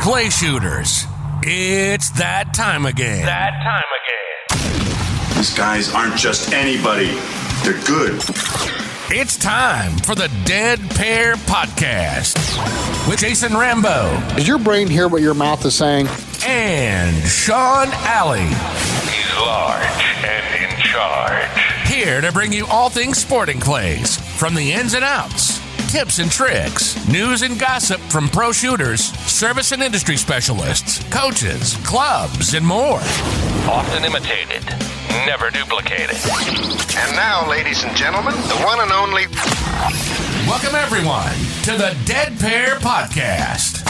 Clay shooters, it's that time again. These guys aren't just anybody. They're good. It's time for the Dead Pair Podcast with Jason Rambo. Does your brain hear what your mouth is saying? And Sean Alley. He's large and in charge. Here to bring you all things sporting clays, from the ins and outs, tips and tricks, news and gossip from pro shooters, service and industry specialists, coaches, clubs, and more. Often imitated, never duplicated. And now, ladies and gentlemen, the one and only... Welcome, everyone, to the Dead Pair Podcast.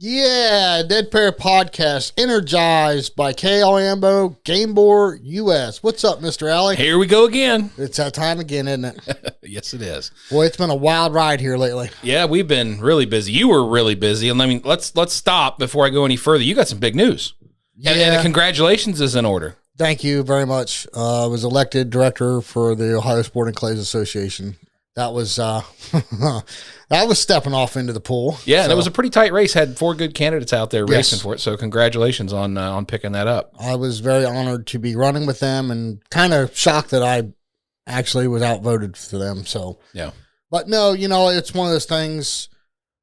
Yeah, Dead Pair Podcast, energized by KL Ambo, Gameboard US. What's up, Mr. Alley? Here we go again. It's that time again, isn't it? Yes, it is. Boy, it's been a wild ride here lately. Yeah, we've been really busy. You were really busy. And I mean, let's stop before I go any further. You got some big news. Yeah. And congratulations is in order. Thank you very much. I was elected director for the Ohio Sporting Clays Association. That was that was stepping off into the pool. Yeah, and it was a pretty tight race. Had 4 good candidates out there racing for it. So congratulations on picking that up. I was very honored to be running with them, and kind of shocked that I actually was outvoted for them. So yeah, but no, it's one of those things.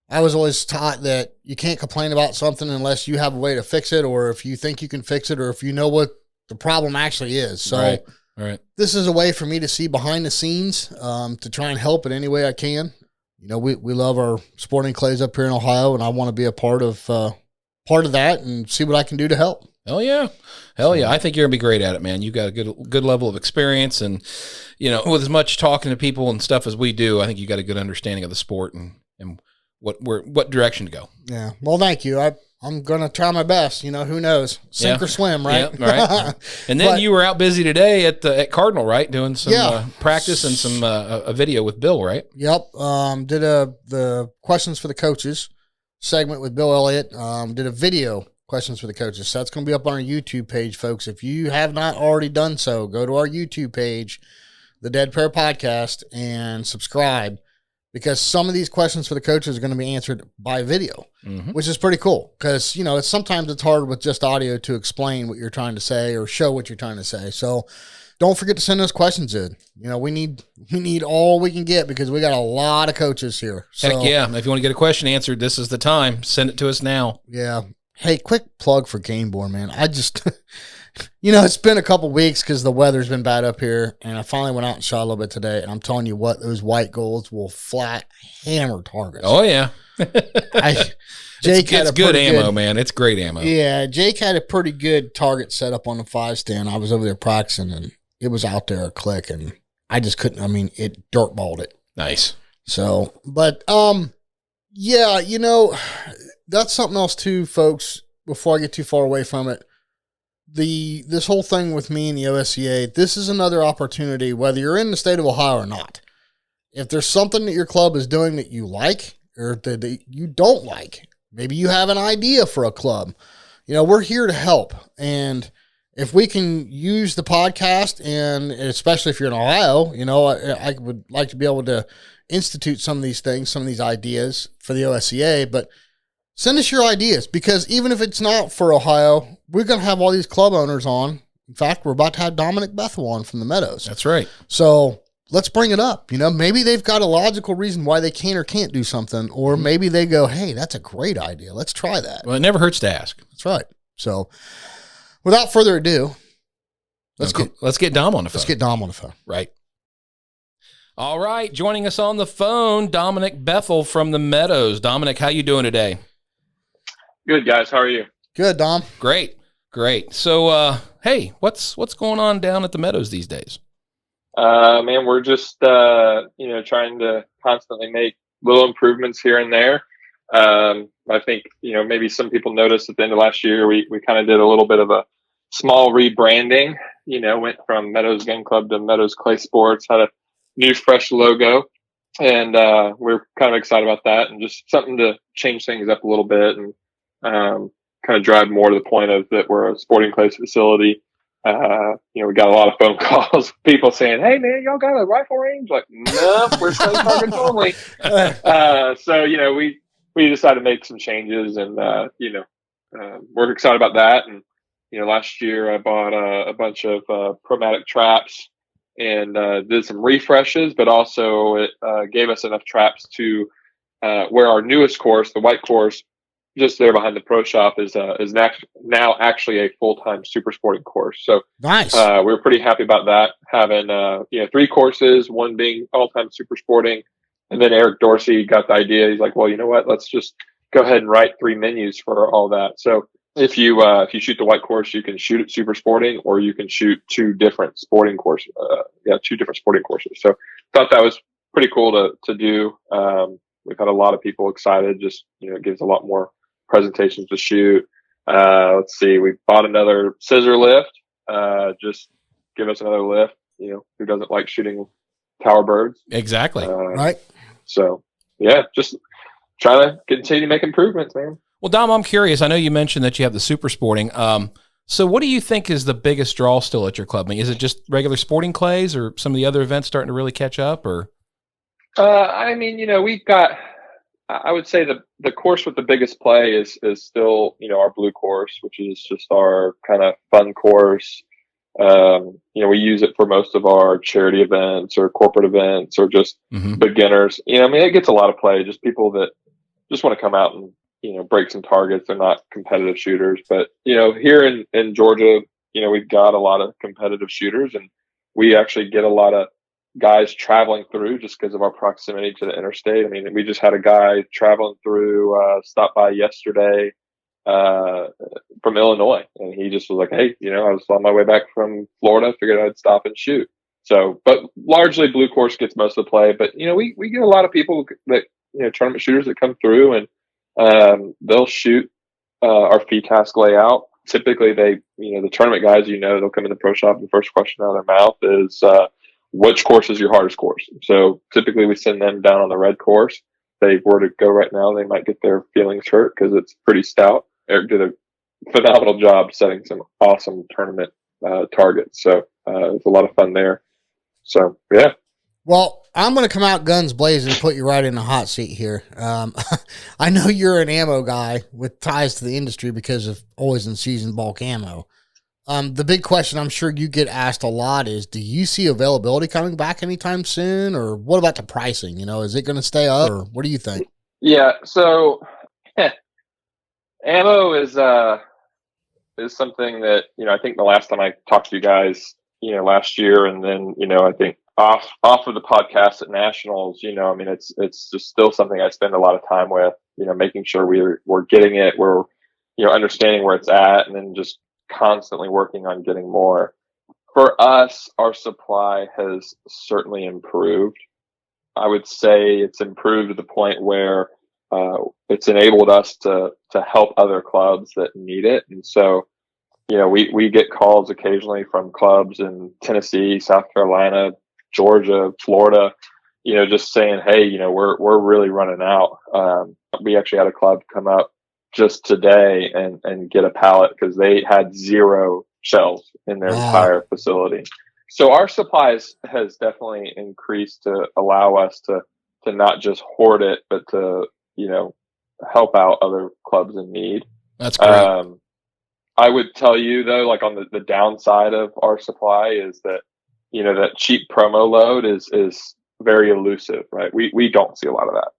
I was always taught that you can't complain about something unless you have a way to fix it, or if you think you can fix it, or if you know what the problem actually is. So. Right. This is a way for me to see behind the scenes, to try and help in any way I can. We love our sporting clays up here in Ohio, and I want to be a part of that and see what I can do to help. Hell yeah. I think you're gonna be great at it, man. You got a good level of experience, and with as much talking to people and stuff as we do, I think you got a good understanding of the sport and what direction to go. Yeah. Well, thank you. I'm going to try my best. Who knows? Sink or swim, right? Yeah, right. And then you were out busy today at Cardinal, right? Doing some practice and some a video with Bill, right? Yep. Did the questions for the coaches segment with Bill Elliott. Did a video questions for the coaches. So that's going to be up on our YouTube page, folks. If you have not already done so, go to our YouTube page, the Dead Pair Podcast, and subscribe. Because some of these questions for the coaches are going to be answered by video, which is pretty cool. Because, sometimes it's hard with just audio to explain what you're trying to say or show what you're trying to say. So don't forget to send those questions in. We need all we can get because we got a lot of coaches here. So, heck yeah. If you want to get a question answered, this is the time. Send it to us now. Yeah. Hey, quick plug for Gameboard, man. I just... it's been a couple weeks because the weather's been bad up here, and I finally went out and shot a little bit today, and I'm telling you what, those white golds will flat hammer targets. Oh, yeah. Jake it's good ammo, man. It's great ammo. Yeah, Jake had a pretty good target set up on the 5 stand. I was over there practicing, and it was out there a click, and I just couldn't, it dirtballed it. Nice. So, but, yeah, that's something else too, folks, before I get too far away from it. This whole thing with me and the OSCA, this is another opportunity, whether you're in the state of Ohio or not. If there's something that your club is doing that you like or that you don't like, maybe you have an idea for a club. We're here to help. And if we can use the podcast, and especially if you're in Ohio, I would like to be able to institute some of these things, some of these ideas for the OSCA, but send us your ideas, because even if it's not for Ohio, we're going to have all these club owners on. In fact, we're about to have Dominic Bethel on from the Meadows. That's right. So let's bring it up. Maybe they've got a logical reason why they can or can't do something, or maybe they go, hey, that's a great idea. Let's try that. Well, it never hurts to ask. That's right. So without further ado, let's get Dom on the phone. Let's get Dom on the phone. Right. All right. Joining us on the phone, Dominic Bethel from the Meadows. Dominic, how you doing today? Good, guys. How are you? Good, Dom. Great. So, hey, what's going on down at the Meadows these days? Man, we're just, trying to constantly make little improvements here and there. I think, maybe some people noticed at the end of last year, we kind of did a little bit of a small rebranding, went from Meadows Gun Club to Meadows Clay Sports, had a new, fresh logo. And we're kind of excited about that, and just something to change things up a little bit and kind of drive more to the point of that we're a sporting clays facility We got a lot of phone calls, people saying, "Hey man, y'all got a rifle range?" Like, no, we're selling targets only. So, we decided to make some changes, and, we're excited about that. And, last year I bought a bunch of Chromatic traps and did some refreshes, but also it gave us enough traps to where our newest course, the white course, just there behind the pro shop, is now actually a full-time super sporting course. So Nice. we're pretty happy about that, having 3 courses, one being all-time super sporting. And then Eric Dorsey got the idea. He's like, well, you know what? Let's just go ahead and write 3 menus for all that. So if you shoot the white course, you can shoot it super sporting, or you can shoot 2 different sporting courses. 2 different sporting courses. So thought that was pretty cool to do. We've had a lot of people excited. Just, it gives a lot more presentations to shoot. Let's see. We bought another scissor lift. Just give us another lift. Who doesn't like shooting tower birds? Exactly. Right. So yeah, just trying to continue to make improvements, man. Well, Dom, I'm curious. I know you mentioned that you have the super sporting. So what do you think is the biggest draw still at your club? I mean, is it just regular sporting clays, or some of the other events starting to really catch up? Or we've got, I would say the course with the biggest play is still, our blue course, which is just our kind of fun course. We use it for most of our charity events or corporate events, or just beginners. It gets a lot of play, just people that just want to come out and, break some targets. They're not competitive shooters, but, here in Georgia, we've got a lot of competitive shooters, and we actually get a lot of guys traveling through just because of our proximity to the interstate. I mean, we just had a guy traveling through, stopped by yesterday, from Illinois, and he just was like, hey, I was on my way back from Florida, figured I'd stop and shoot. So, but largely blue course gets most of the play, but we get a lot of people that, tournament shooters that come through, and they'll shoot our fee task layout. Typically they, the tournament guys, they'll come in the pro shop, and the first question out of their mouth is, which course is your hardest course? So typically we send them down on the red course. If they were to go right now, they might get their feelings hurt because it's pretty stout. Eric did a phenomenal job setting some awesome tournament targets. So it's a lot of fun there. So, yeah. Well, I'm going to come out guns blazing and put you right in the hot seat here. I know you're an ammo guy with ties to the industry because of always in season bulk ammo. The big question I'm sure you get asked a lot is, do you see availability coming back anytime soon? Or what about the pricing? Is it going to stay up, or what do you think? Yeah. So ammo is something that, I think the last time I talked to you guys, last year, and then, I think off of the podcast at Nationals, it's just still something I spend a lot of time with, making sure we're getting it, we're, understanding where it's at, and then just constantly working on getting more. For us, our supply has certainly improved. I would say it's improved to the point where it's enabled us to help other clubs that need it. And so, we get calls occasionally from clubs in Tennessee, South Carolina, Georgia, Florida, just saying, hey, we're really running out. We actually had a club come up just today and get a pallet because they had 0 shells in their entire facility. So our supplies has definitely increased to allow us to not just hoard it, but to, help out other clubs in need. That's great. I would tell you though, like on the downside of our supply is that, that cheap promo load is very elusive, right? We don't see a lot of that.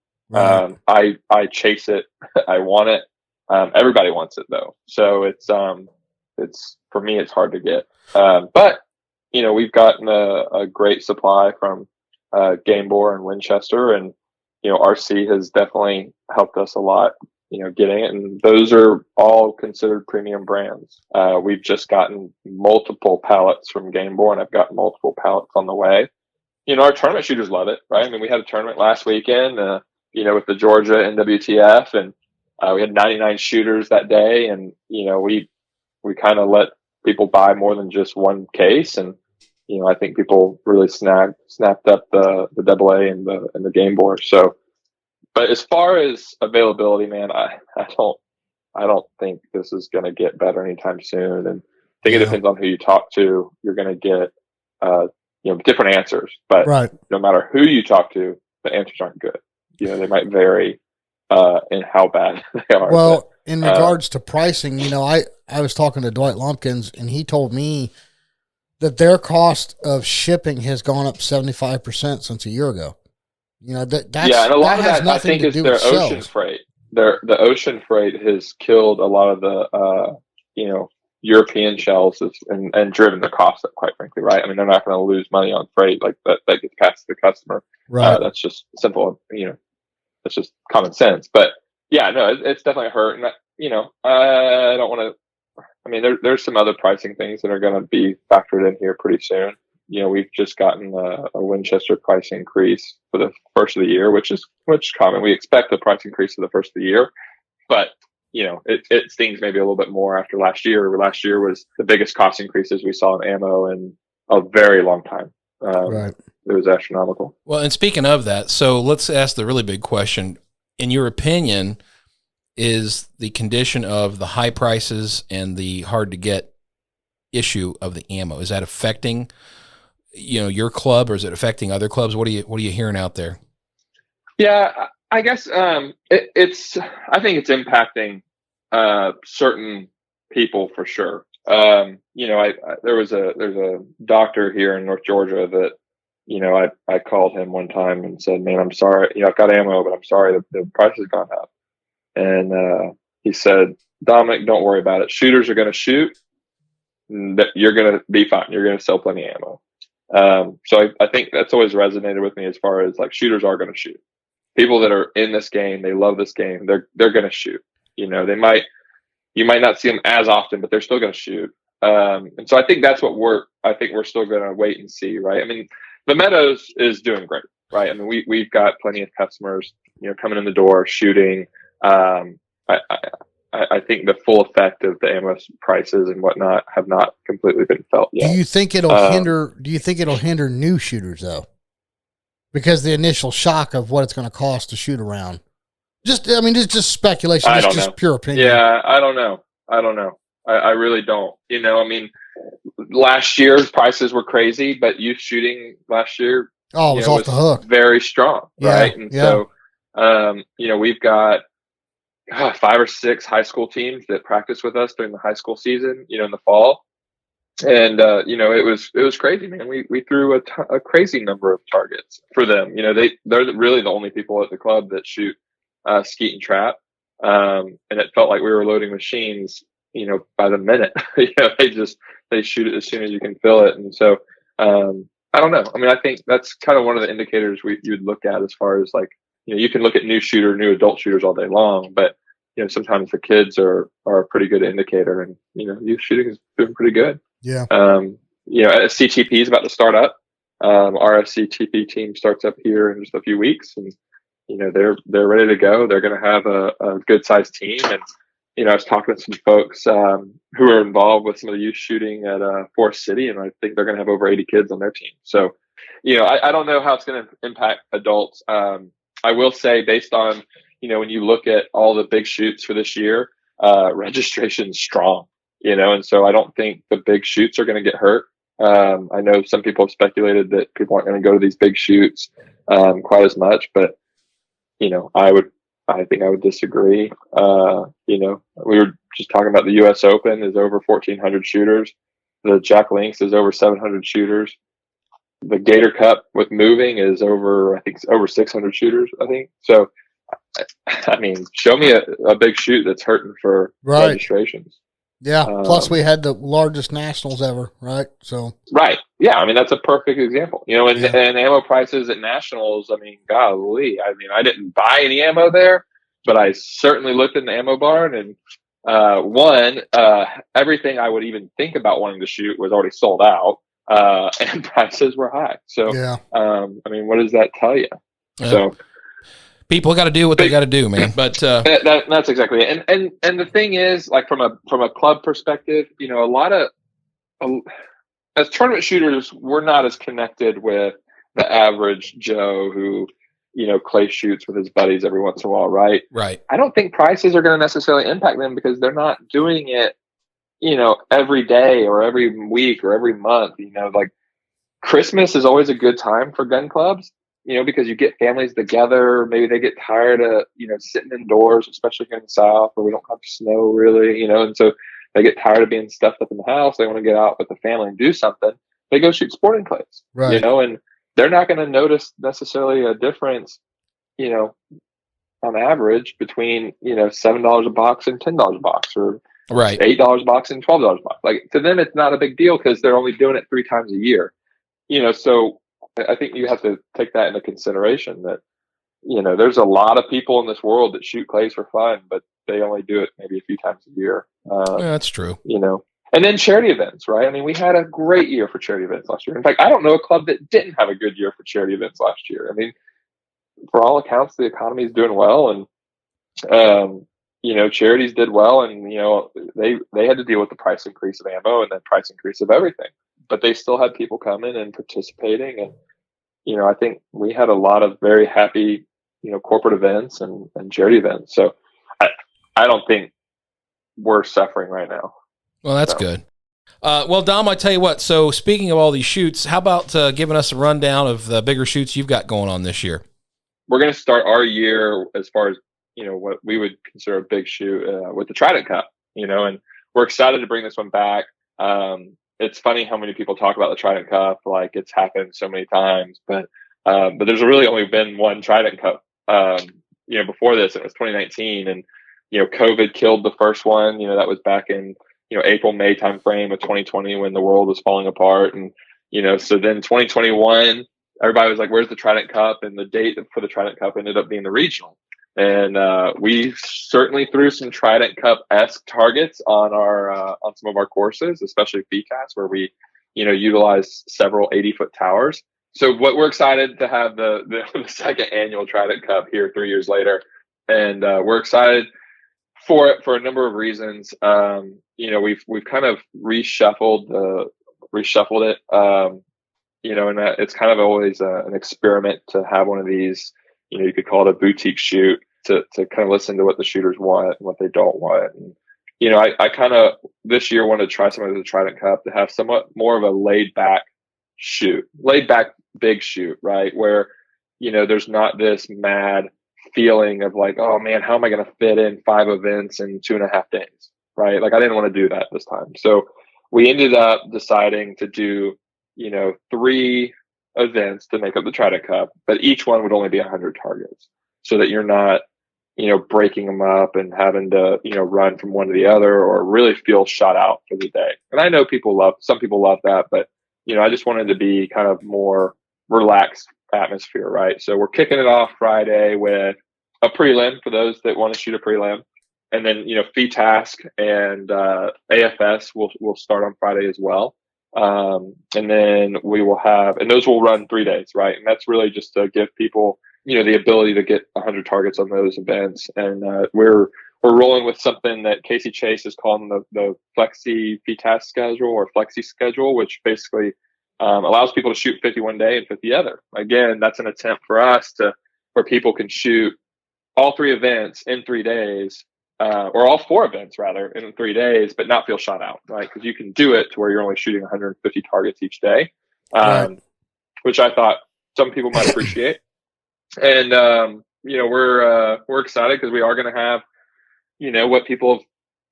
Right. I chase it. I want it. Everybody wants it though. So it's for me, it's hard to get. But we've gotten a great supply from, Game Bore and Winchester, and, RC has definitely helped us a lot, getting it. And those are all considered premium brands. We've just gotten multiple pallets from Game Bore, and I've got multiple pallets on the way. Our tournament shooters love it, right? I mean, we had a tournament last weekend, with the Georgia NWTF, and we had 99 shooters that day, and we kind of let people buy more than just one case, and I think people really snapped up the AA and the Game Board. So, but as far as availability, man, I don't think this is going to get better anytime soon. And think it depends on who you talk to. You're going to get, different answers, but no matter who you talk to, the answers aren't good. They might vary, in how bad they are. Well, in regards to pricing, I was talking to Dwight Lumpkins, and he told me that their cost of shipping has gone up 75% since a year ago. And a lot of that I think is their ocean freight. The ocean freight has killed a lot of the European shells and driven the cost up, quite frankly, right? I mean, they're not going to lose money on freight like that gets passed to the customer. Right. That's just simple, that's just common sense. But yeah, no, it's definitely hurt. And I don't want to. I mean, there's some other pricing things that are going to be factored in here pretty soon. We've just gotten a Winchester price increase for the first of the year, which is common. We expect a price increase for the first of the year, but it stings maybe a little bit more after last year. Last year was the biggest cost increases we saw in ammo in a very long time. Right. It was astronomical. Well, and speaking of that, so let's ask the really big question. In your opinion, is the condition of the high prices and the hard to get issue of the ammo, is that affecting, your club, or is it affecting other clubs? What are you hearing out there? Yeah, I guess, I think it's impacting, certain people for sure. There's a doctor here in North Georgia that, I called him one time and said, man, I'm sorry, I've got ammo, but I'm sorry the price has gone up. And, he said, Dominic, don't worry about it. Shooters are going to shoot. You're going to be fine. You're going to sell plenty of ammo. So I think that's always resonated with me as far as like shooters are going to shoot. People that are in this game, they love this game. They're going to shoot. You might not see them as often, but they're still going to shoot. And so I think that's what we're still going to wait and see, right? I mean, the Meadows is doing great, right? I mean, we've got plenty of customers, coming in the door shooting. I think the full effect of the ammo prices and whatnot have not completely been felt yet. Do you think it'll hinder new shooters though? Because the initial shock of what it's going to cost to shoot around. It's just speculation. It's just pure opinion. Yeah, I don't know. I really don't. Last year's prices were crazy, but youth shooting last year, it was off the hook. Very strong, right? And so, we've got 5 or 6 high school teams that practice with us during the high school season, in the fall. And, it was crazy, man. We threw a crazy number of targets for them. They're really the only people at the club that shoot, skeet and trap. And it felt like we were loading machines, by the minute. They shoot it as soon as you can fill it. And so, I don't know. I mean, I think that's kind of one of the indicators you'd look at as far as like, you can look at new adult shooters all day long, but, sometimes the kids are a pretty good indicator, and, youth shooting is doing pretty good. Yeah. CTP is about to start up. Our CTP team starts up here in just a few weeks, and, they're ready to go. They're going to have a good sized team. And, I was talking to some folks, who are involved with some of the youth shooting at, Forest City, and I think they're going to have over 80 kids on their team. So, I don't know how it's going to impact adults. I will say, based on, when you look at all the big shoots for this year, registration's strong, and so I don't think the big shoots are going to get hurt. I know some people have speculated that people aren't going to go to these big shoots, quite as much, but, I think I would disagree. We were just talking about the US Open is over 1,400 shooters. The Jack Links is over 700 shooters. The Gator Cup with moving is over 600 shooters, I think. So, I mean, show me a big shoot that's hurting for registrations. Yeah. Plus, we had the largest nationals ever, right? So. Right. Yeah. I mean, that's a perfect example. And ammo prices at nationals. I mean, golly. I mean, I didn't buy any ammo there, but I certainly looked in the ammo barn, and everything I would even think about wanting to shoot was already sold out, and prices were high. So, yeah. I mean, what does that tell you? Yeah. So. People got to do what they got to do, man. But that's exactly it. And the thing is, like from a club perspective, a lot of as tournament shooters, we're not as connected with the average Joe who clay shoots with his buddies every once in a while, right? Right. I don't think prices are going to necessarily impact them because they're not doing it every day or every week or every month. Like Christmas is always a good time for gun clubs, because you get families together. Maybe they get tired of, sitting indoors, especially here in the South where we don't have snow really, and so they get tired of being stuffed up in the house. They want to get out with the family and do something. They go shoot sporting clays, right. And they're not going to notice necessarily a difference, on average between, $7 a box and $10 a box, or right. $8 a box and $12 a box. Like to them, it's not a big deal because they're only doing it 3 times a year, so I think you have to take that into consideration that, there's a lot of people in this world that shoot clays for fun, but they only do it maybe a few times a year. Yeah, that's true. And then charity events, right? I mean, we had a great year for charity events last year. In fact, I don't know a club that didn't have a good year for charity events last year. I mean, for all accounts, the economy is doing well, and charities did well, and they had to deal with the price increase of ammo and the price increase of everything, but they still had people coming and participating, and I think we had a lot of very happy corporate events and charity events. So I don't think we're suffering right now. Well, that's good. Well, Dom, I tell you what, so speaking of all these shoots, how about giving us a rundown of the bigger shoots you've got going on this year? We're going to start our year as far as, what we would consider a big shoot with the Trident Cup, and we're excited to bring this one back. It's funny how many people talk about the Trident Cup, like it's happened so many times, but there's really only been one Trident Cup. Before this, it was 2019, and, COVID killed the first one. That was back in, April, May timeframe of 2020 when the world was falling apart. And, so then 2021, everybody was like, where's the Trident Cup? And the date for the Trident Cup ended up being the regional. And we certainly threw some Trident Cup-esque targets on on some of our courses, especially FECAS, where we, utilize several 80-foot towers. So what we're excited to have the second annual Trident Cup here 3 years later. And we're excited for it for a number of reasons. We've kind of reshuffled it, and that it's kind of always an experiment to have one of these, you could call it a boutique shoot to kind of listen to what the shooters want and what they don't want. And, I kind of this year wanted to try some of the Trident Cup to have somewhat more of a laid back big shoot, right? Where, there's not this mad feeling of like, oh man, how am I going to fit in 5 events in 2.5 days? Right. Like I didn't want to do that this time. So we ended up deciding to do, 3 events to make up the Trident Cup, but each one would only be 100 targets so that you're not, breaking them up and having to, run from one to the other or really feel shot out for the day. And I know some people love that, but, I just wanted to be kind of more relaxed atmosphere. Right. So we're kicking it off Friday with a prelim for those that want to shoot a prelim. And then, FETASC and AFS will start on Friday as well. And then we will have, and those will run 3 days, right? And that's really just to give people, the ability to get 100 targets on those events. And we're rolling with something that Casey Chase is calling the Flexi FETASC schedule or Flexi schedule, which basically allows people to shoot 50 one day and 50 other. Again, that's an attempt for us where people can shoot all 3 events in 3 days. Or all 4 events rather in 3 days, but not feel shot out, right? Because you can do it to where you're only shooting 150 targets each day, which I thought some people might appreciate. And we're excited because we are going to have, what people have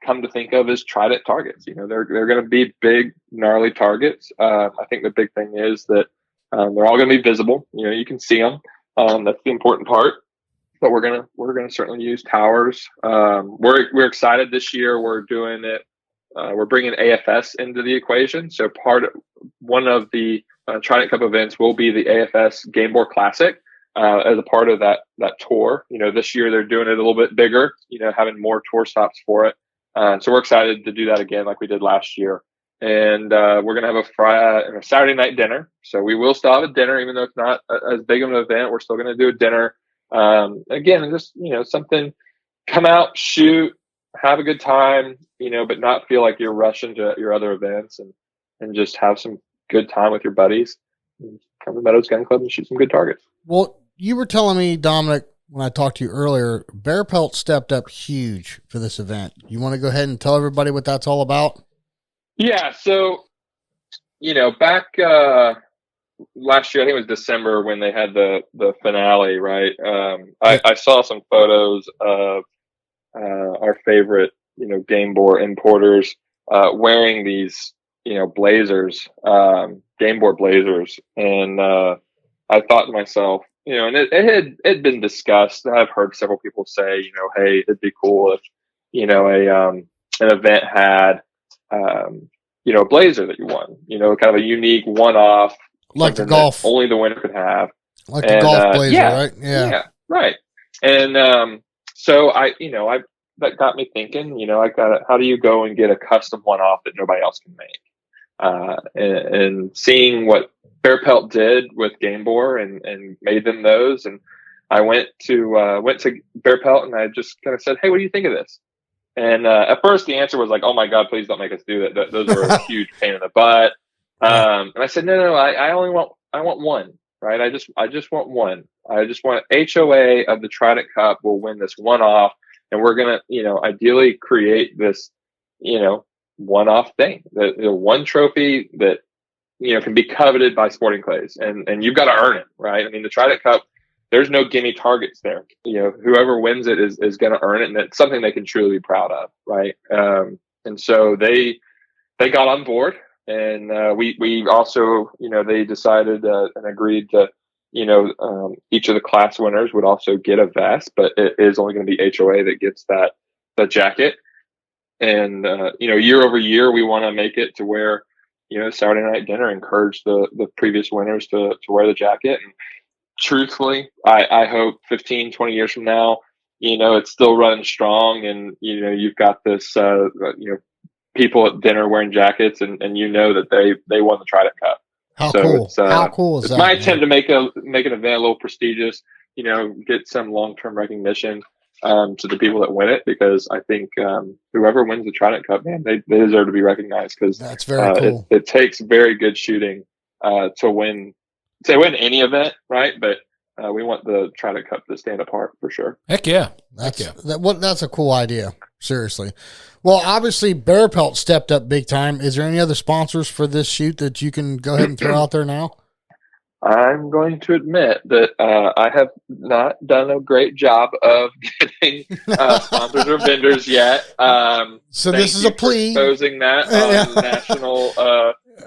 come to think of as Trident targets. They're going to be big, gnarly targets. I think the big thing is that they're all going to be visible. You can see them. That's the important part. But we're gonna certainly use towers. We're excited this year. We're doing it. We're bringing AFS into the equation. So one of the Trident Cup events will be the AFS Game Board Classic as a part of that tour. This year they're doing it a little bit bigger. Having more tour stops for it. So we're excited to do that again, like we did last year. And we're gonna have a Saturday night dinner. So we will still have a dinner, even though it's not as big of an event. We're still gonna do a dinner. Again, just, something, come out, shoot, have a good time, but not feel like you're rushing to your other events and just have some good time with your buddies. Come to Meadows Gun Club and shoot some good targets. Well, you were telling me, Dominic, when I talked to you earlier, Bear Pelt stepped up huge for this event. You want to go ahead and tell everybody what that's all about? Yeah. So, back last year, I think it was December when they had the finale, right? I saw some photos of our favorite, game board importers wearing these, blazers, game board blazers, and I thought to myself, and it had been discussed. I've heard several people say, hey, it'd be cool if, an event had, a blazer that you won, kind of a unique one-off, Like the something that golf, only the winner could have. like the golf blazer, Yeah, right? Yeah. right. And so that got me thinking. How do you go and get a custom one-off that nobody else can make? And seeing what Bear Pelt did with Game Board and made them those, and I went to Bear Pelt and I just kind of said, "Hey, what do you think of this?" And at first the answer was like, "Oh my God, please don't make us do that. Those are a huge pain in the butt." And I said, "No, I want one, right? I just want one. I just want HOA of the Trident Cup will win this one off, and we're gonna, ideally create this, one-off thing, the one trophy that, can be coveted by sporting clays, and you've got to earn it, right? I mean, the Trident Cup, there's no gimme targets there. Whoever wins it is going to earn it, and it's something they can truly be proud of, right? And so they got on board, and we also, they decided and agreed to, each of the class winners would also get a vest, but it is only going to be HOA that gets the jacket. And, year over year, we want to make it to where, Saturday night dinner encourage the previous winners to wear the jacket. And truthfully, I hope 15, 20 years from now, it's still running strong, and, you've got this, people at dinner wearing jackets, and that they won the Trident Cup. How So cool! It's, How cool is it's that? my attempt to make an event a little prestigious, get some long-term recognition to the people that win it, because I think whoever wins the Trident Cup, man, they deserve to be recognized, because That's very cool. it takes very good shooting to win any event, right? But we want the Trident Cup to stand apart for sure. Heck yeah. That's a cool idea. Seriously. Well, obviously Bear Pelt stepped up big time. Is there any other sponsors for this shoot that you can go ahead and throw out there now? I'm going to admit that I have not done a great job of getting sponsors or vendors yet. So this is a plea. Exposing that on national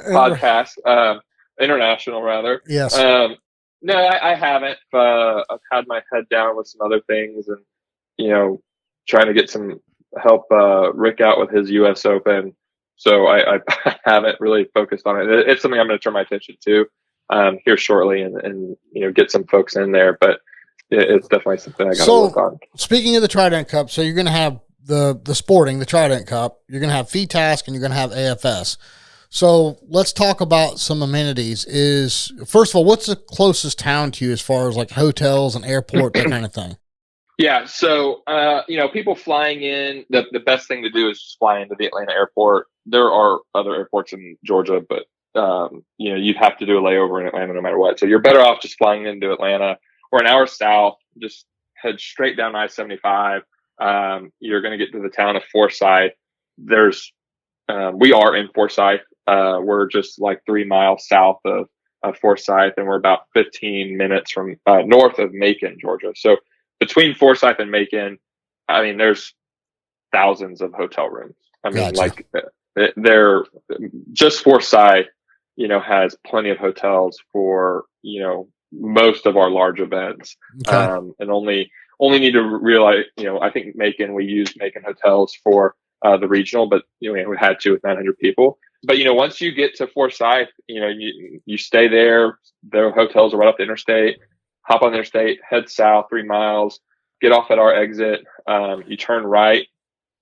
podcast, international rather. Yes. No, I haven't. I've had my head down with some other things, and trying to get some help Rick out with his U.S. Open. So I haven't really focused on it. It's something I'm going to turn my attention to here shortly, and get some folks in there. But it's definitely something I got to work on. Speaking of the Trident Cup, so you're going to have the Trident Cup. You're going to have FTASC, and you're going to have AFS. So let's talk about some amenities. First of all, what's the closest town to you as far as like hotels and airport, that kind of thing? Yeah. So, people flying in, the best thing to do is just fly into the Atlanta airport. There are other airports in Georgia, but, you'd have to do a layover in Atlanta no matter what. So you're better off just flying into Atlanta, or an hour south, just head straight down I-75. You're going to get to the town of Forsyth. We are in Forsyth. We're just like 3 miles south of Forsyth, and we're about 15 minutes from north of Macon, Georgia. So between Forsyth and Macon, I mean, there's thousands of hotel rooms. I mean, Gotcha. they're just Forsyth, has plenty of hotels for, most of our large events. Okay. And only need to realize, I think Macon, we use Macon hotels for the regional, but we had to with 900 people. But once you get to Forsyth, you stay there. Their hotels are right off the interstate. Hop on the interstate, head south 3 miles, get off at our exit. You turn right,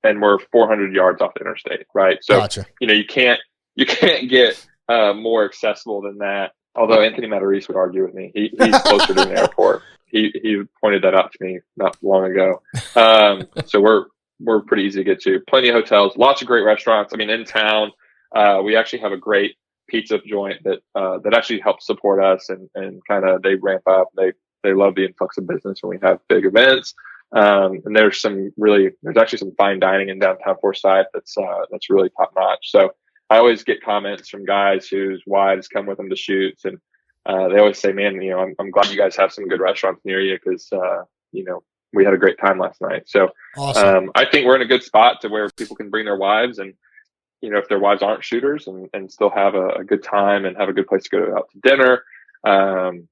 and we're 400 yards off the interstate. Right, so Gotcha. you can't get more accessible than that. Although Anthony Matarese would argue with me, he's closer to an airport. He pointed that out to me not long ago. So we're pretty easy to get to. Plenty of hotels, lots of great restaurants. I mean, in town, we actually have a great pizza joint that actually helps support us, and kind of they ramp up. They love the influx of business when we have big events. And there's actually some fine dining in downtown Forsyth that's really top notch. So I always get comments from guys whose wives come with them to shoots, and they always say, "Man, I'm glad you guys have some good restaurants near you because we had a great time last night." So Awesome. I think we're in a good spot to where people can bring their wives, and if their wives aren't shooters, and still have a good time and have a good place to go out to dinner, and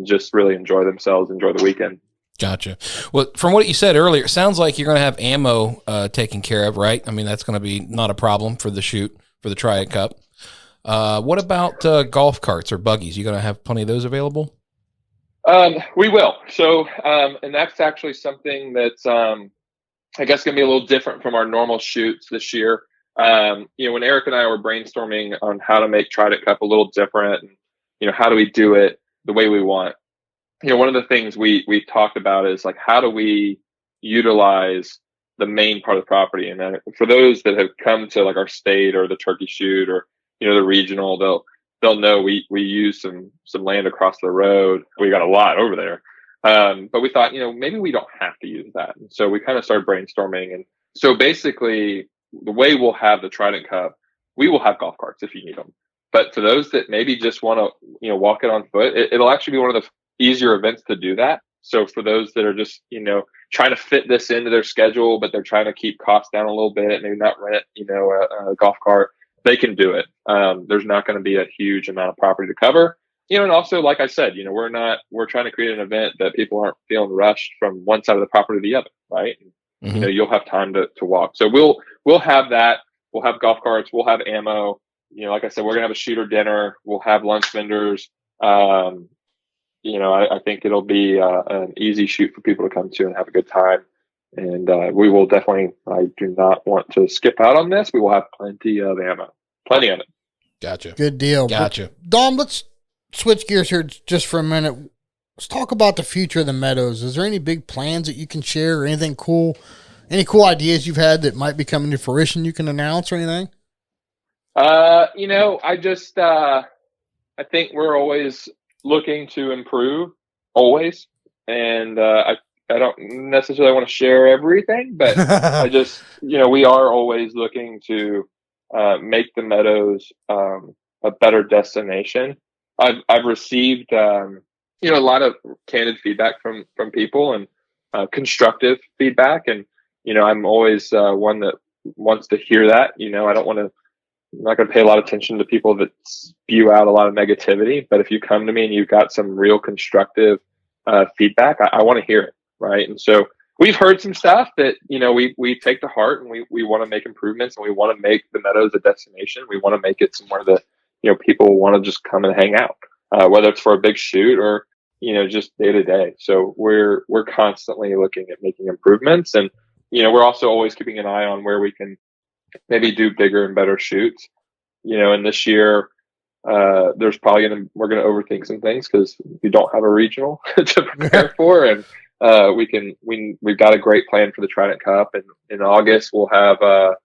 just really enjoy themselves, enjoy the weekend. Gotcha. Well, from what you said earlier, it sounds like you're going to have ammo taken care of, right? I mean, that's going to be not a problem for the shoot, for the Trident Cup. What about golf carts or buggies? You going to have plenty of those available? We will. So, and that's actually something that's, I guess, going to be a little different from our normal shoots this year. When Eric and I were brainstorming on how to make Trident Cup a little different, and, how do we do it the way we want? One of the things we talked about is like, how do we utilize the main part of the property? And then for those that have come to like our state or the turkey shoot or, the regional, they'll know we use some land across the road. We got a lot over there. But we thought, maybe we don't have to use that. And so we kind of started brainstorming. And so basically the way we'll have the Trident Cup, we will have golf carts if you need them. But for those that maybe just want to, walk it on foot, it'll actually be one of the easier events to do that. So for those that are just, trying to fit this into their schedule, but they're trying to keep costs down a little bit, maybe not rent, a golf cart, they can do it. There's not going to be a huge amount of property to cover, and also, like I said, we're trying to create an event that people aren't feeling rushed from one side of the property to the other, right? Mm-hmm. You'll have time to walk. So we'll have that. We'll have golf carts. We'll have ammo. Like I said, we're going to have a shooter dinner. We'll have lunch vendors. I think it'll be an easy shoot for people to come to and have a good time. And we will definitely, I do not want to skip out on this. We will have plenty of ammo. Plenty of it. Gotcha. Good deal. Gotcha. But Dom, let's switch gears here just for a minute. Let's talk about the future of the Meadows. Is there any big plans that you can share or anything cool? Any cool ideas you've had that might be coming to fruition you can announce or anything? I think we're always looking to improve, always. And I don't necessarily want to share everything, but I just, we are always looking to make the Meadows a better destination. I've received, a lot of candid feedback from people and constructive feedback. And, I'm always one that wants to hear that. I'm not going to pay a lot of attention to people that spew out a lot of negativity. But if you come to me and you've got some real constructive feedback, I want to hear it. Right. And so we've heard some stuff that, we take to heart, and we want to make improvements, and we want to make the Meadows a destination. We want to make it somewhere that, people want to just come and hang out, whether it's for a big shoot or, just day to day. So we're constantly looking at making improvements, and, we're also always keeping an eye on where we can maybe do bigger and better shoots, and this year, we're going to overthink some things because we don't have a regional to prepare for. And, we've got a great plan for the Trident Cup, and in August we'll have our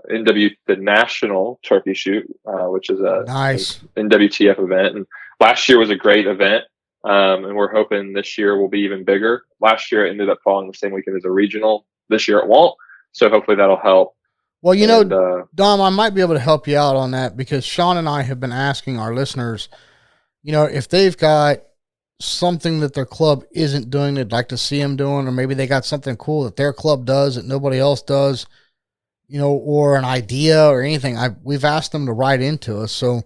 the national turkey shoot, which is a nice NWTF event. And last year was a great event, and we're hoping this year will be even bigger. Last year it ended up falling the same weekend as a regional. This year it won't, so hopefully that'll help. Well, Dom, I might be able to help you out on that, because Sean and I have been asking our listeners, if they've got something that their club isn't doing, they'd like to see them doing, or maybe they got something cool that their club does that nobody else does, or an idea or anything. We've asked them to write into us. So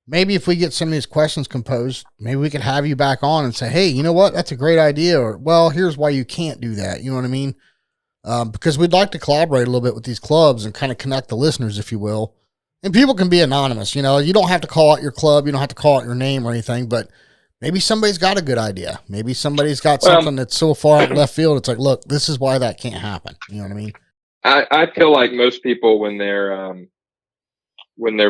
maybe if we get some of these questions composed, maybe we could have you back on and say, hey, you know what? That's a great idea. Or, well, here's why you can't do that. You know what I mean? Because we'd like to collaborate a little bit with these clubs and kind of connect the listeners, if you will. And people can be anonymous. You don't have to call out your club. You don't have to call out your name or anything, but maybe somebody's got a good idea. Maybe somebody's got something that's so far out left field. It's like, look, this is why that can't happen. You know what I mean? I feel like most people, when they're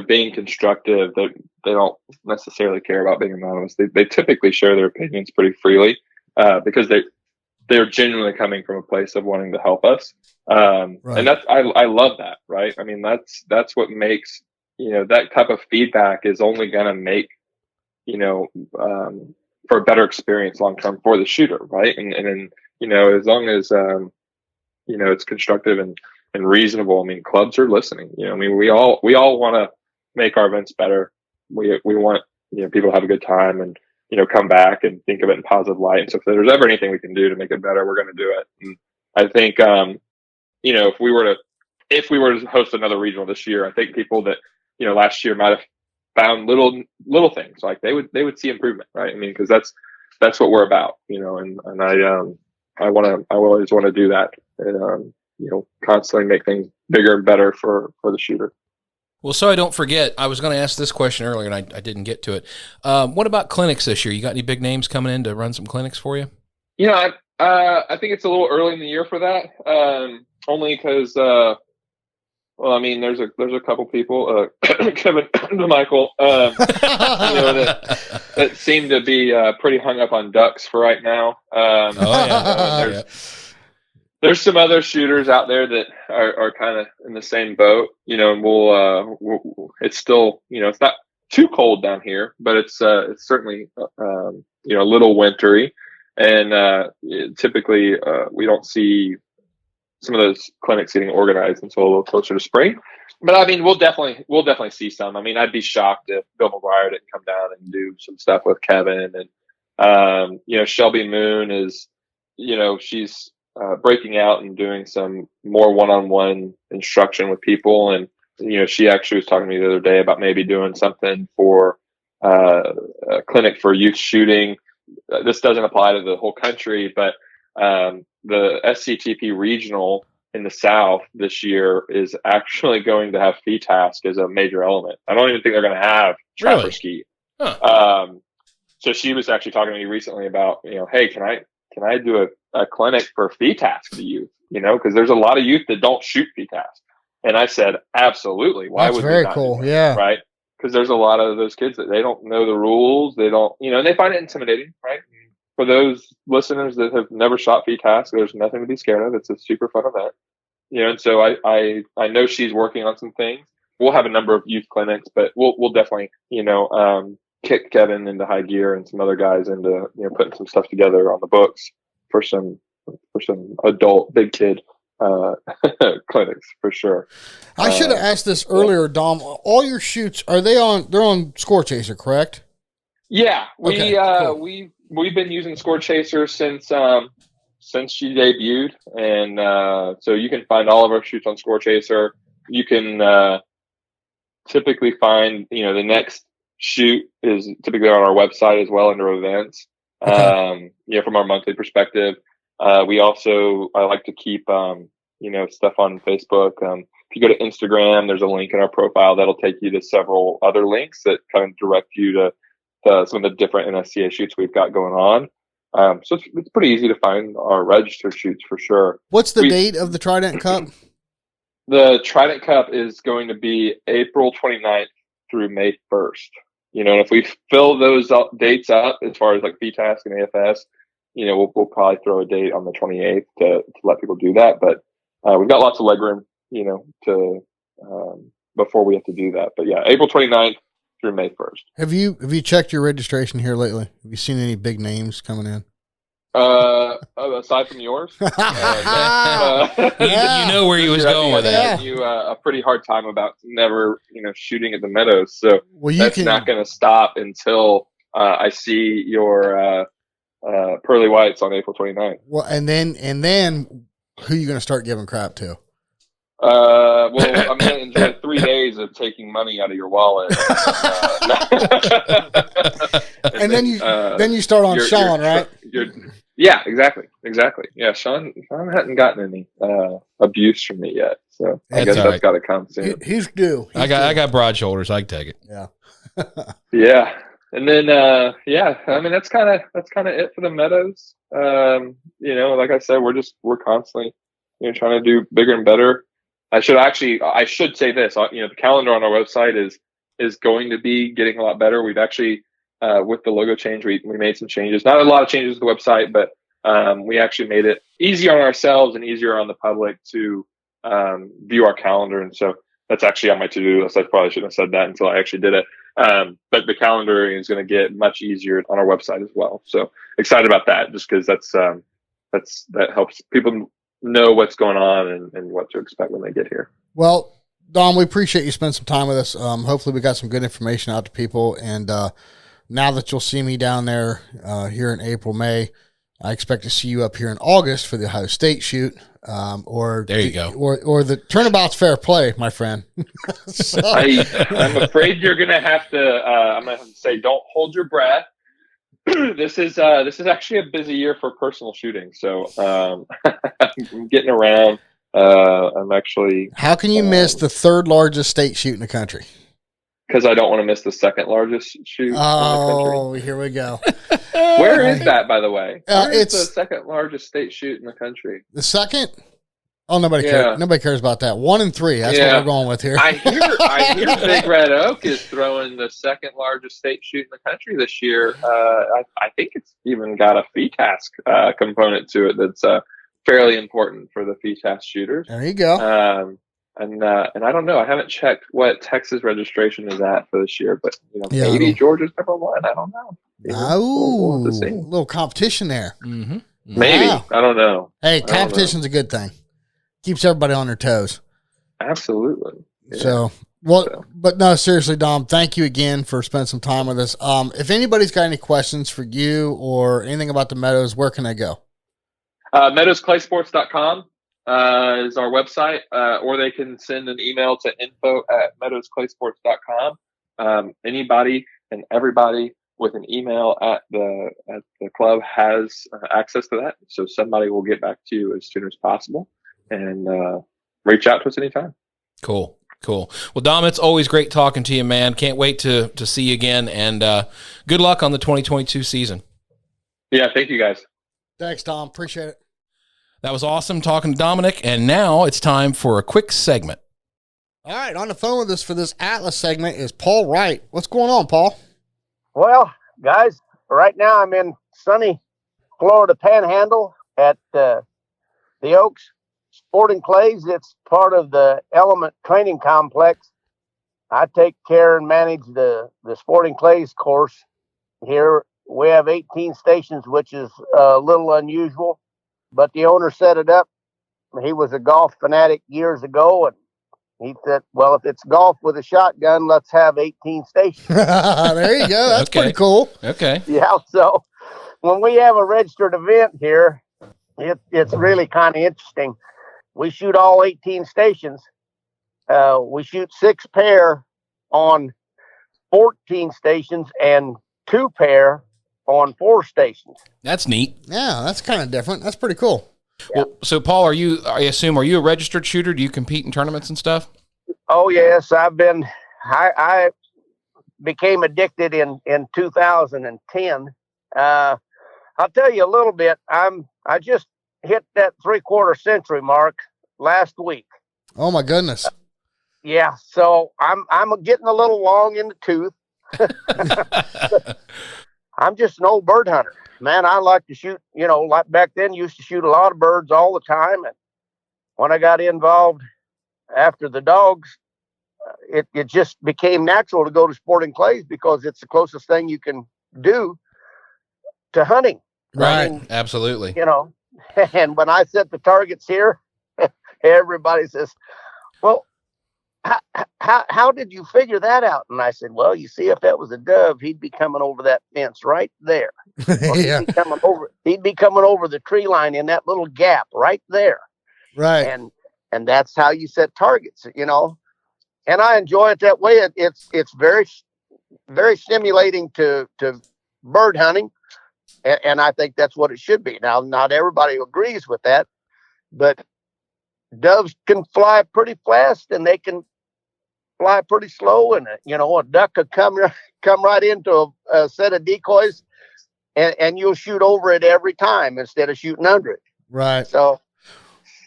being constructive, they don't necessarily care about being anonymous. They typically share their opinions pretty freely, because they're genuinely coming from a place of wanting to help us. Right. And I love that. Right. I mean, that's what makes, that type of feedback is only going to make, for a better experience long-term for the shooter. Right. And then, as long as, it's constructive and reasonable. I mean, clubs are listening. I mean, we all want to make our events better. We want, people to have a good time and, come back and think of it in positive light. And so if there's ever anything we can do to make it better, we're going to do it. And I think, if we were to host another regional this year, I think people that, last year might have found little things like they would see improvement, right? I mean, because that's what we're about, and I always want to do that and, constantly make things bigger and better for the shooter. Well, so I don't forget, I was going to ask this question earlier and I didn't get to it. What about clinics this year? You got any big names coming in to run some clinics for you? I think it's a little early in the year for that. Only because, there's a couple people, Kevin DeMichael, that seem to be pretty hung up on ducks for right now. There's some other shooters out there that are kind of in the same boat, and we'll it's still, it's not too cold down here, but it's certainly, a little wintry, and typically we don't see some of those clinics getting organized until a little closer to spring. But I mean, we'll definitely see some. I mean, I'd be shocked if Bill McGuire didn't come down and do some stuff with Kevin, and Shelby Moon is, she's breaking out and doing some more one-on-one instruction with people. And, she actually was talking to me the other day about maybe doing something for a clinic for youth shooting. This doesn't apply to the whole country, but the SCTP regional in the South this year is actually going to have FETASC as a major element. I don't even think they're going to have trapper ski. Huh. So she was actually talking to me recently about, hey, can I do a clinic for FETASC to youth? Because there's a lot of youth that don't shoot FETASC. And I said, absolutely. Why would very not cool. do Yeah. Right. Because there's a lot of those kids that they don't know the rules. They don't, and they find it intimidating, right? For those listeners that have never shot FETASC, there's nothing to be scared of. It's a super fun event. And so I know she's working on some things. We'll have a number of youth clinics, but we'll definitely, kick Kevin into high gear and some other guys into, putting some stuff together on the books for some adult big kid clinics for sure. I should have asked this earlier, Dom. All your shoots, they're on Score Chaser, correct? Yeah, Cool. we've been using Score Chaser since she debuted, and so you can find all of our shoots on Score Chaser. You can typically find, the next shoot is typically on our website as well under events. Okay. From our monthly perspective, I like to keep stuff on Facebook. If you go to Instagram, there's a link in our profile that'll take you to several other links that kind of direct you to some of the different NSCA shoots we've got going on. So it's pretty easy to find our registered shoots for sure. What's the date of the Trident Cup? The Trident Cup is going to be April 29th through May 1st. And if we fill those dates up as far as like FETASC and AFS, we'll probably throw a date on the 28th to let people do that. But we've got lots of legroom, to before we have to do that. But yeah, April 29th through May 1st. Have you checked your registration here lately? Have you seen any big names coming in? Aside from yours, you know where he was going with that. You a pretty hard time about never, shooting at the Meadows. So that's not going to stop until I see your pearly whites on April 29th. Well, and then who are you going to start giving crap to? I'm going to enjoy 3 days of taking money out of your wallet. And then you start on Sean, right? Yeah, exactly. Yeah, Sean hadn't gotten any abuse from me yet, so I guess that's got to come soon. He's due. I got broad shoulders. I can take it. Yeah. Yeah, and then that's kind of it for the Meadows. Like I said, we're constantly trying to do bigger and better. I should say this. The calendar on our website is going to be getting a lot better. We've actually with the logo change, we made some changes. Not a lot of changes to the website, but we actually made it easier on ourselves and easier on the public to view our calendar. And so that's actually on my to-do list. I probably shouldn't have said that until I actually did it. But the calendar is going to get much easier on our website as well. So excited about that, just because that helps people know what's going on and what to expect when they get here. Well, Dom, we appreciate you spending some time with us. Hopefully we got some good information out to people. And now that you'll see me down there here in April, May, I expect to see you up here in August for the Ohio State shoot. Or there you go. Or the turnabout's fair play, my friend. So. I'm afraid you're going to have to, I'm going to have to say, don't hold your breath. This is actually a busy year for personal shooting. So I'm getting around. I'm actually. How can you miss the third largest state shoot in the country? Because I don't want to miss the second largest shoot in the country. Oh, here we go. Where is that, by the way? It's the second largest state shoot in the country. The second? Oh, nobody cares. Nobody cares about that. 1 and 3. That's what we're going with here. I hear Big Red Oak is throwing the second largest state shoot in the country this year. I think it's even got a FETASC component to it that's fairly important for the FETASC shooters. There you go. And I don't know. I haven't checked what Texas registration is at for this year, but maybe Georgia's number 1. I don't know. We'll have to see. A little competition there. Mm-hmm. Maybe. Wow. I don't know. Hey, competition's a good thing. Keeps everybody on their toes. Absolutely. Yeah. So, but no, seriously, Dom, thank you again for spending some time with us. If anybody's got any questions for you or anything about the Meadows, where can they go? MeadowsClaySports.com is our website, or they can send an email to info@MeadowsClaySports.com. Anybody and everybody with an email at the club has access to that. So somebody will get back to you as soon as possible and reach out to us anytime. Cool. Well, Dom, it's always great talking to you, man. Can't wait to see you again, and good luck on the 2022 season. Yeah, thank you, guys. Thanks, Dom. Appreciate it. That was awesome talking to Dominic, and now it's time for a quick segment. All right, on the phone with us for this Atlas segment is Paul Wright. What's going on, Paul? Well, guys, right now I'm in sunny Florida Panhandle at the Oaks Sporting Clays. It's part of the Element Training Complex. I take care and manage the Sporting Clays course here. We have 18 stations, which is a little unusual, but the owner set it up. He was a golf fanatic years ago, and he said, well, if it's golf with a shotgun, let's have 18 stations. There you go. That's pretty cool. Okay. Yeah, so when we have a registered event here, it's really kind of interesting. We shoot all 18 stations. We shoot 6 pair on 14 stations and 2 pair on 4 stations. That's neat. Yeah, that's kind of different. That's pretty cool. Yeah. Well, so Paul, are you a registered shooter? Do you compete in tournaments and stuff? Oh yes, I became addicted in 2010. I'll tell you a little bit. I just hit that 3/4 century mark last week. Oh my goodness. Yeah, so I'm getting a little long in the tooth. I'm just an old bird hunter. Man, I like to shoot, like back then, used to shoot a lot of birds all the time. And when I got involved after the dogs, it just became natural to go to Sporting Clays because it's the closest thing you can do to hunting. Right. I mean, absolutely. And when I set the targets here, everybody says, well, how did you figure that out? And I said, well, you see, if that was a dove, he'd be coming over that fence right there. Yeah. He'd be coming over the tree line in that little gap right there. Right. And that's how you set targets, and I enjoy it that way. It's very, very stimulating to bird hunting. And I think that's what it should be. Now, not everybody agrees with that, but doves can fly pretty fast and they can fly pretty slow, and a duck could come right into a set of decoys, and you'll shoot over it every time instead of shooting under it. Right. So,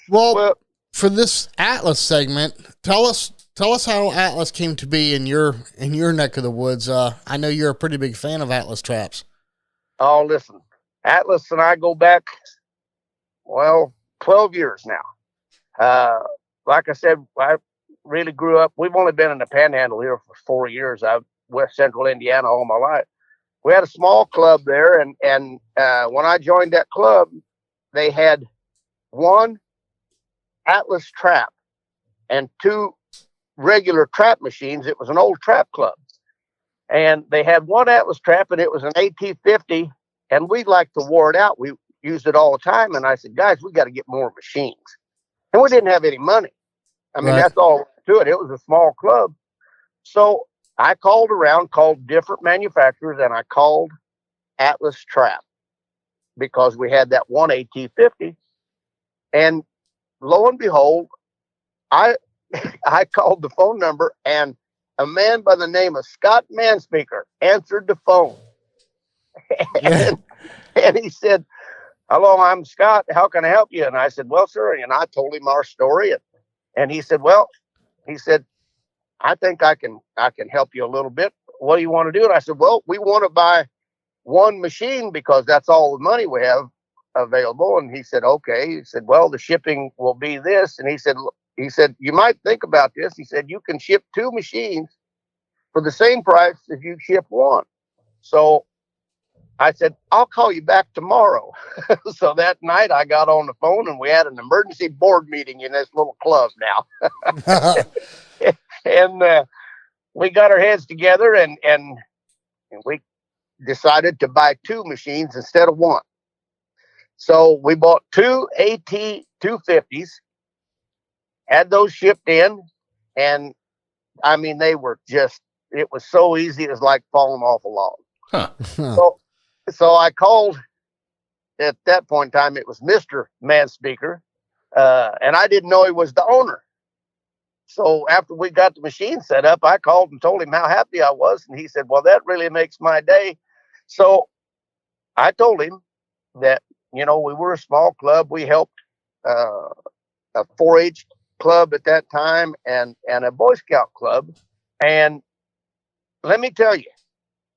well, for this Atlas segment, tell us how Atlas came to be in your neck of the woods. I know you're a pretty big fan of Atlas traps. Oh, listen, Atlas and I go back 12 years now. Like I said, I really grew up. We've only been in the Panhandle here for 4 years. I've West Central Indiana all my life. We had a small club there, and when I joined that club, they had 1 Atlas trap and 2 regular trap machines. It was an old trap club. And they had one Atlas trap, and it was an AT-50, and we like to wore it out. We used it all the time. And I said, guys, we got to get more machines. And we didn't have any money. I mean, that's all to it. It was a small club. So I called around, called different manufacturers, and I called Atlas Trap because we had that one AT-50. And lo and behold, I called the phone number, and a man by the name of Scott Manspeaker answered the phone. And he said, hello, I'm Scott. How can I help you? And I said, well, sir, and I told him our story. And he said, I think I can help you a little bit. What do you want to do? And I said, well, we want to buy one machine because that's all the money we have available. And he said, okay. He said, well, the shipping will be this. And he said, you might think about this. He said, you can ship 2 machines for the same price as you ship one. So I said, I'll call you back tomorrow. So that night I got on the phone and we had an emergency board meeting in this little club now. And we got our heads together and we decided to buy 2 machines instead of one. So we bought 2 AT-250s, had those shipped in, and I mean, they were just, it was so easy. It was like falling off a log. Huh. So I called at that point in time, it was Mr. Manspeaker, and I didn't know he was the owner. So after we got the machine set up, I called and told him how happy I was. And he said, well, that really makes my day. So I told him that, we were a small club. We helped a 4-H club at that time and a Boy Scout club. And let me tell you,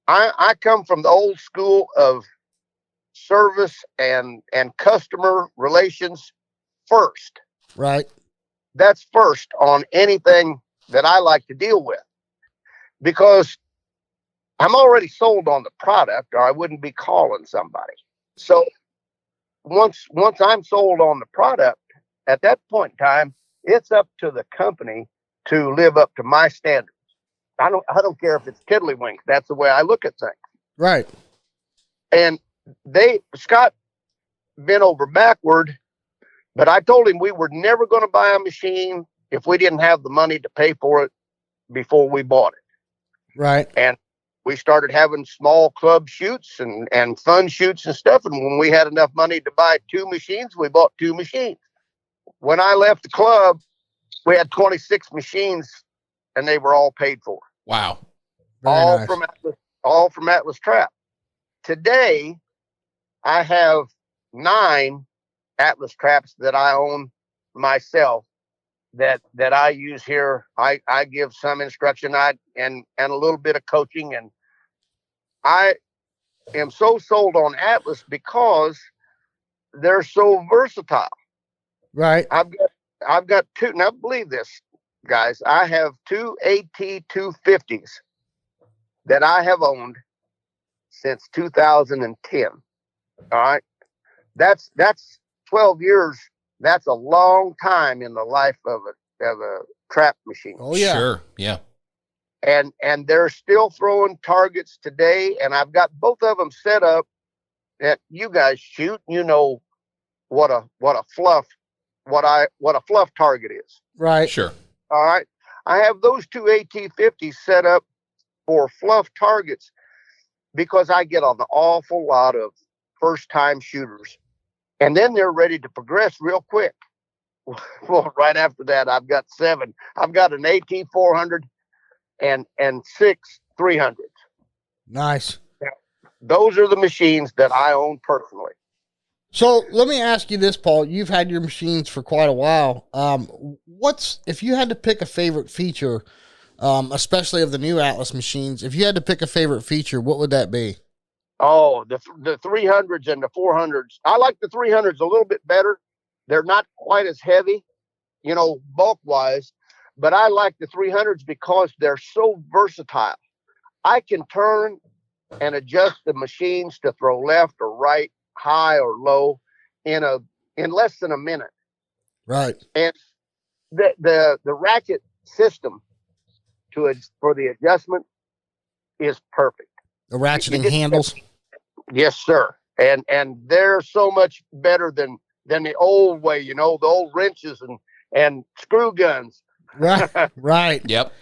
I come from the old school of service and customer relations first. Right. That's first on anything that I like to deal with, because I'm already sold on the product or I wouldn't be calling somebody. So once I'm sold on the product, at that point in time, it's up to the company to live up to my standards. I don't care if it's tiddlywinks. That's the way I look at things. Right. And Scott bent over backward, but I told him we were never going to buy a machine if we didn't have the money to pay for it before we bought it. Right. And we started having small club shoots and fun shoots and stuff. And when we had enough money to buy 2 machines, we bought 2 machines. When I left the club, we had 26 machines and they were all paid for. Wow. All nice. from Atlas Trap. Today, I have 9 Atlas traps that I own myself that I use here. I give some instruction and a little bit of coaching, and I am so sold on Atlas because they're so versatile. Right. I've got 2. Now believe this, guys. I have 2 AT-250s that I have owned since 2010. All right. That's 12 years. That's a long time in the life of a trap machine. Oh yeah. Sure. Yeah. And they're still throwing targets today. And I've got both of them set up that you guys shoot. You know what a fluff target is. Right. Sure. All right. I have those 2 AT-50s set up for fluff targets because I get an awful lot of first time shooters. And then they're ready to progress real quick. Well, right after that, I've got 7. I've got an AT-400 and 6 300s. Nice. Those are the machines that I own personally. So let me ask you this, Paul. You've had your machines for quite a while. If you had to pick a favorite feature, especially of the new Atlas machines, if you had to pick a favorite feature, what would that be? Oh, the 300s and the 400s. I like the 300s a little bit better. They're not quite as heavy, bulk wise, but I like the 300s because they're so versatile. I can turn and adjust the machines to throw left or right, high or low in less than a minute. Right. And the ratchet system for the adjustment is perfect. The ratcheting handles. Yes, sir. And they're so much better than the old way, the old wrenches and screw guns. Right. Right. Yep.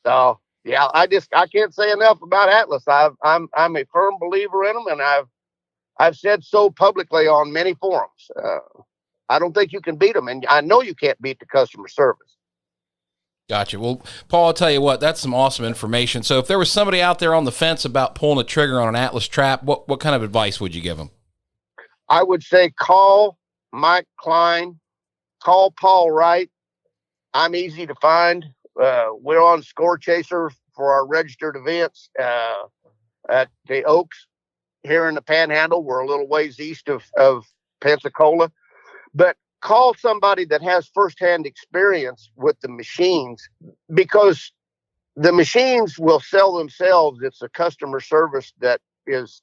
So yeah, I can't say enough about Atlas. I'm a firm believer in them, and I've said so publicly on many forums. I don't think you can beat them, and I know you can't beat the customer service. Gotcha. Well, Paul, I'll tell you what, that's some awesome information. So if there was somebody out there on the fence about pulling a trigger on an Atlas trap, what kind of advice would you give them? I would say call Mike Klein, call Paul Wright. I'm easy to find. We're on Score Chaser for our registered events at the Oaks here in the Panhandle. We're a little ways east of Pensacola. But call somebody that has firsthand experience with the machines, because the machines will sell themselves. It's a customer service that is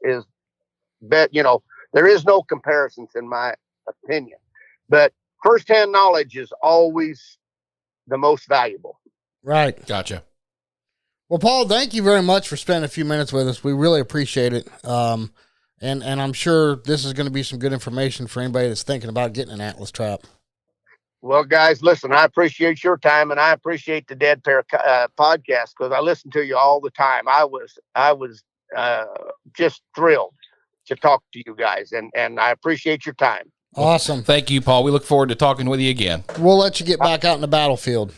there is no comparisons in my opinion, but firsthand knowledge is always the most valuable. Right. Gotcha. Well, Paul, thank you very much for spending a few minutes with us. We really appreciate it. And I'm sure this is going to be some good information for anybody that's thinking about getting an Atlas trap. Well, guys, listen, I appreciate your time, and I appreciate the Dead Pair podcast, because I listen to you all the time. I was just thrilled to talk to you guys, and I appreciate your time. Awesome. Thank you, Paul. We look forward to talking with you again. We'll let you get back out in the battlefield.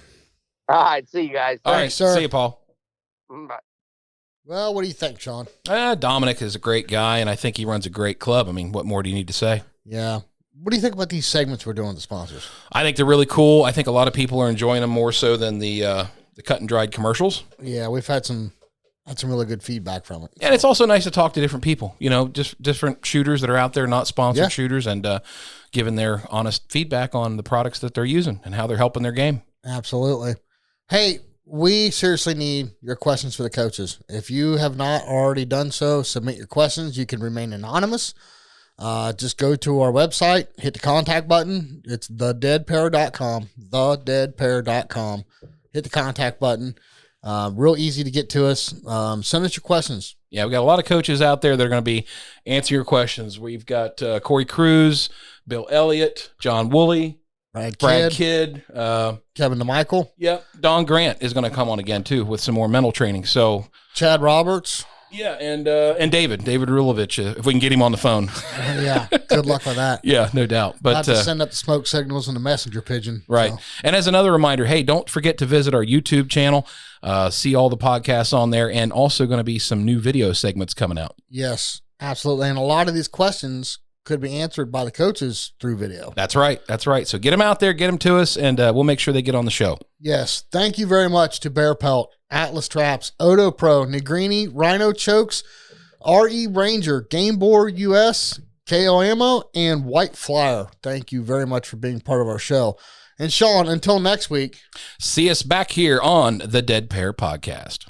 All right. See you guys. All Thanks, right. sir. See you, Paul. Bye. Well, what do you think, Sean? Dominic is a great guy, and I think he runs a great club. I mean, what more do you need to say? Yeah. What do you think about these segments we're doing with the sponsors? I think they're really cool. I think a lot of people are enjoying them more so than the cut and dried commercials. Yeah, we've had some really good feedback from it. And it's also nice to talk to different people, just different shooters that are out there, not sponsored shooters, and giving their honest feedback on the products that they're using and how they're helping their game. Absolutely. Hey, we seriously need your questions for the coaches. If you have not already done so, submit your questions. You can remain anonymous. Just go to our website, hit the contact button. It's thedeadpair.com, thedeadpair.com. Hit the contact button. Real easy to get to us. Send us your questions. Yeah, we've got a lot of coaches out there that are going to be answer your questions. We've got Corey Cruz, Bill Elliott, John Woolley, Brad Kidd, Kevin DeMichael. Yep. Don Grant is going to come on again too with some more mental training. So Chad Roberts. Yeah, and David Rulovich, if we can get him on the phone. Yeah, good luck with that. Yeah, no doubt. But have to send up the smoke signals in the messenger pigeon. Right. So. And as another reminder, hey, don't forget to visit our YouTube channel, see all the podcasts on there, and also going to be some new video segments coming out. Yes, absolutely. And a lot of these questions could be answered by the coaches through video. That's right. That's right. So get them out there, get them to us, and we'll make sure they get on the show. Yes. Thank you very much to Bear Pelt, Atlas Traps, Odo Pro, Negrini, Rhino Chokes, RE Ranger, Game Board US, KO Ammo, and White Flyer. Thank you very much for being part of our show. And Sean, until next week. See us back here on the Dead Pair Podcast.